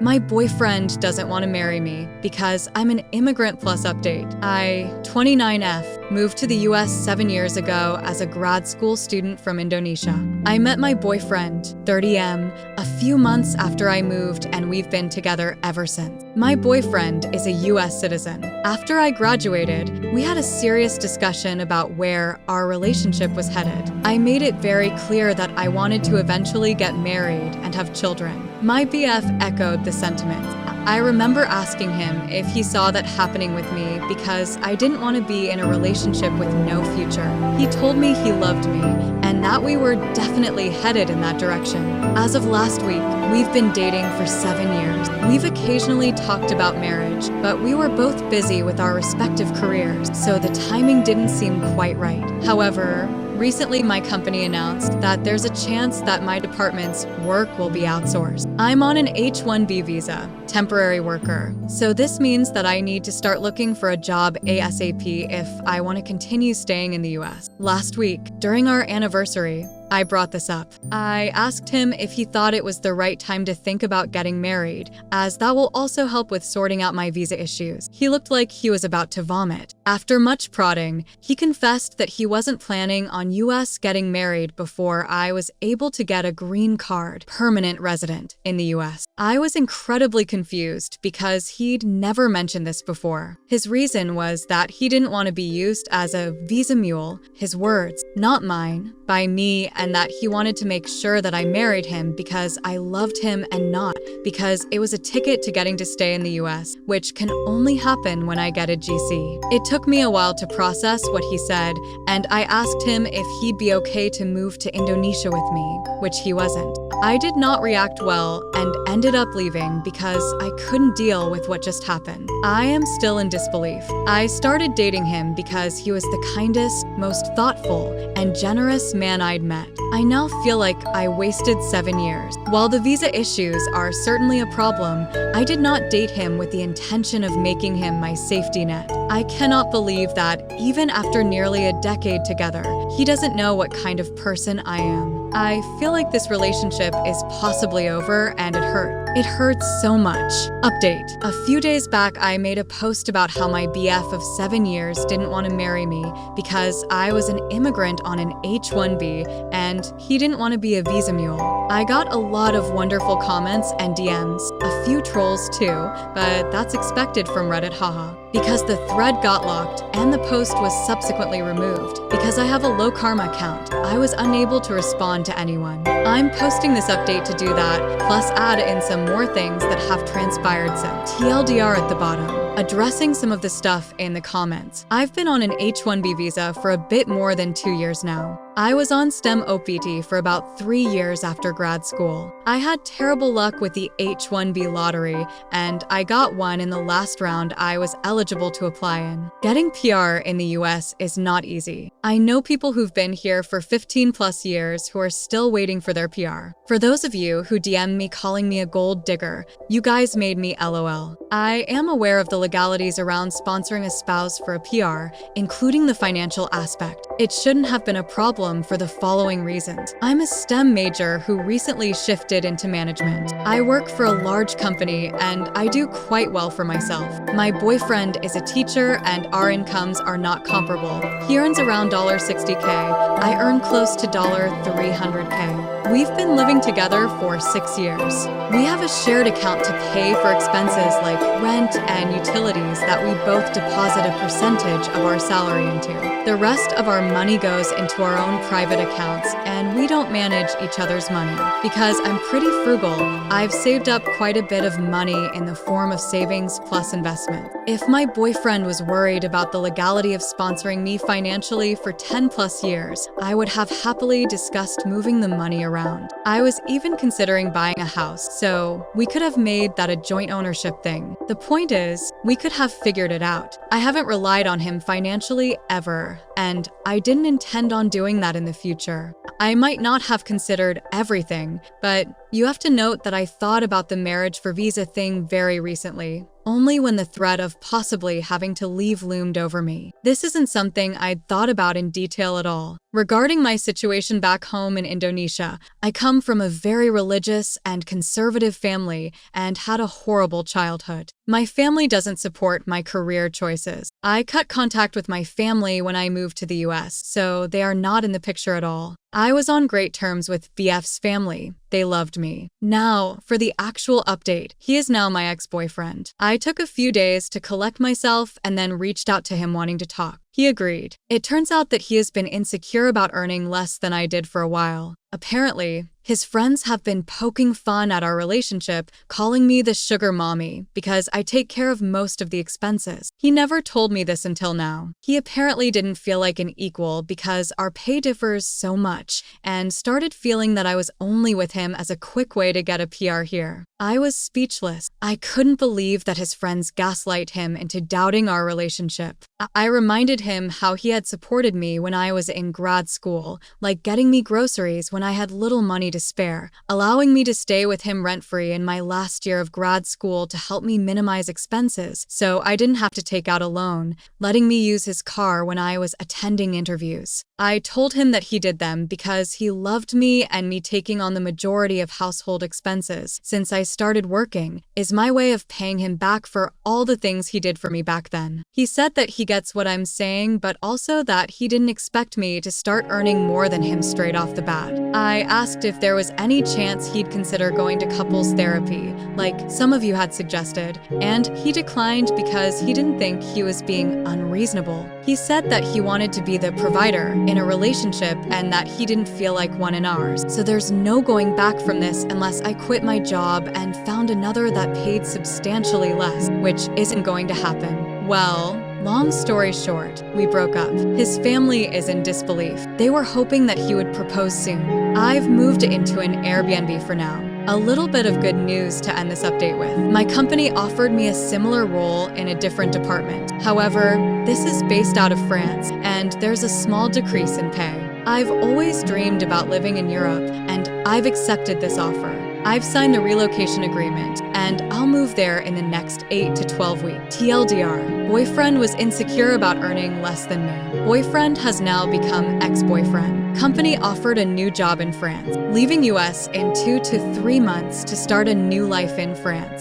My boyfriend doesn't want to marry me because I'm an immigrant plus update. I, 29F, moved to the US 7 years ago as a grad school student from Indonesia. I met my boyfriend, 30M, a few months after I moved, and we've been together ever since. My boyfriend is a US citizen. After I graduated, we had a serious discussion about where our relationship was headed. I made it very clear that I wanted to eventually get married and have children. My BF echoed the sentiment. I remember asking him if he saw that happening with me because I didn't want to be in a relationship with no future. He told me he loved me and that we were definitely headed in that direction. As of last week, we've been dating for 7 years. We've occasionally talked about marriage, but we were both busy with our respective careers, so the timing didn't seem quite right. However, recently, my company announced that there's a chance that my department's work will be outsourced. I'm on an H-1B visa, temporary worker, so this means that I need to start looking for a job ASAP if I want to continue staying in the US. Last week, during our anniversary, I brought this up. I asked him if he thought it was the right time to think about getting married, as that will also help with sorting out my visa issues. He looked like he was about to vomit. After much prodding, he confessed that he wasn't planning on US getting married before I was able to get a green card, permanent resident, in the US. I was incredibly confused because he'd never mentioned this before. His reason was that he didn't want to be used as a visa mule, his words, not mine, by me, and that he wanted to make sure that I married him because I loved him and not because it was a ticket to getting to stay in the US, which can only happen when I get a GC. It took me a while to process what he said, and I asked him if he'd be okay to move to Indonesia with me, which he wasn't. I did not react well and ended up leaving because I couldn't deal with what just happened. I am still in disbelief. I started dating him because he was the kindest, most thoughtful, and generous man I'd met. I now feel like I wasted 7 years. While the visa issues are certainly a problem, I did not date him with the intention of making him my safety net. I cannot believe that, even after nearly a decade together, he doesn't know what kind of person I am. I feel like this relationship is possibly over and it hurts. It hurts so much. Update. A few days back, I made a post about how my BF of 7 years didn't want to marry me because I was an immigrant on an H-1B and he didn't want to be a visa mule. I got a lot of wonderful comments and DMs, a few trolls too, but that's expected from Reddit, haha. Because the thread got locked and the post was subsequently removed. Because I have a low karma account, I was unable to respond to anyone. I'm posting this update to do that, plus add in some more things that have transpired since. TLDR at the bottom, addressing some of the stuff in the comments. I've been on an H-1B visa for a bit more than 2 years now. I was on STEM OPT for about 3 years after grad school. I had terrible luck with the H-1B lottery, and I got one in the last round I was eligible to apply in. Getting PR in the US is not easy. I know people who've been here for 15 plus years who are still waiting for their PR. For those of you who DM me calling me a gold digger, you guys made me LOL. I am aware of the legalities around sponsoring a spouse for a PR, including the financial aspect. It shouldn't have been a problem for the following reasons. I'm a STEM major who recently shifted into management. I work for a large company and I do quite well for myself. My boyfriend is a teacher and our incomes are not comparable. He earns around $60K. I earn close to $300K. We've been living together for 6 years. We have a shared account to pay for expenses like rent and utilities that we both deposit a percentage of our salary into. The rest of our money goes into our own private accounts, and we don't manage each other's money. Because I'm pretty frugal, I've saved up quite a bit of money in the form of savings plus investment. If my boyfriend was worried about the legality of sponsoring me financially for 10 plus years, I would have happily discussed moving the money around. I was even considering buying a house, so we could have made that a joint ownership thing. The point is, we could have figured it out. I haven't relied on him financially ever, and I didn't intend on doing that in the future. I might not have considered everything, but you have to note that I thought about the marriage for visa thing very recently, only when the threat of possibly having to leave loomed over me. This isn't something I'd thought about in detail at all. Regarding my situation back home in Indonesia, I come from a very religious and conservative family and had a horrible childhood. My family doesn't support my career choices. I cut contact with my family when I moved to the US, so they are not in the picture at all. I was on great terms with BF's family. They loved me. Now, for the actual update, he is now my ex-boyfriend. I took a few days to collect myself and then reached out to him wanting to talk. He agreed. It turns out that he has been insecure about earning less than I did for a while. Apparently, his friends have been poking fun at our relationship, calling me the sugar mommy because I take care of most of the expenses. He never told me this until now. He apparently didn't feel like an equal because our pay differs so much and started feeling that I was only with him as a quick way to get a PR here. I was speechless. I couldn't believe that his friends gaslight him into doubting our relationship. I reminded him how he had supported me when I was in grad school, like getting me groceries when I had little money to spare, allowing me to stay with him rent-free in my last year of grad school to help me minimize expenses so I didn't have to take out a loan, letting me use his car when I was attending interviews. I told him that he did them because he loved me and me taking on the majority of household expenses since I started working is my way of paying him back for all the things he did for me back then. He said that he gets what I'm saying, but also that he didn't expect me to start earning more than him straight off the bat. I asked if there was any chance he'd consider going to couples therapy, like some of you had suggested, and he declined because he didn't think he was being unreasonable. He said that he wanted to be the provider in a relationship and that he didn't feel like one in ours. So there's no going back from this unless I quit my job and found another that paid substantially less, which isn't going to happen. Well, long story short, we broke up. His family is in disbelief. They were hoping that he would propose soon. I've moved into an Airbnb for now. A little bit of good news to end this update with. My company offered me a similar role in a different department. However, this is based out of France, and there's a small decrease in pay. I've always dreamed about living in Europe, and I've accepted this offer. I've signed the relocation agreement, and I'll move there in the next 8 to 12 weeks. TLDR, boyfriend was insecure about earning less than me. Boyfriend has now become ex-boyfriend. Company offered a new job in France, leaving US in 2 to 3 months to start a new life in France.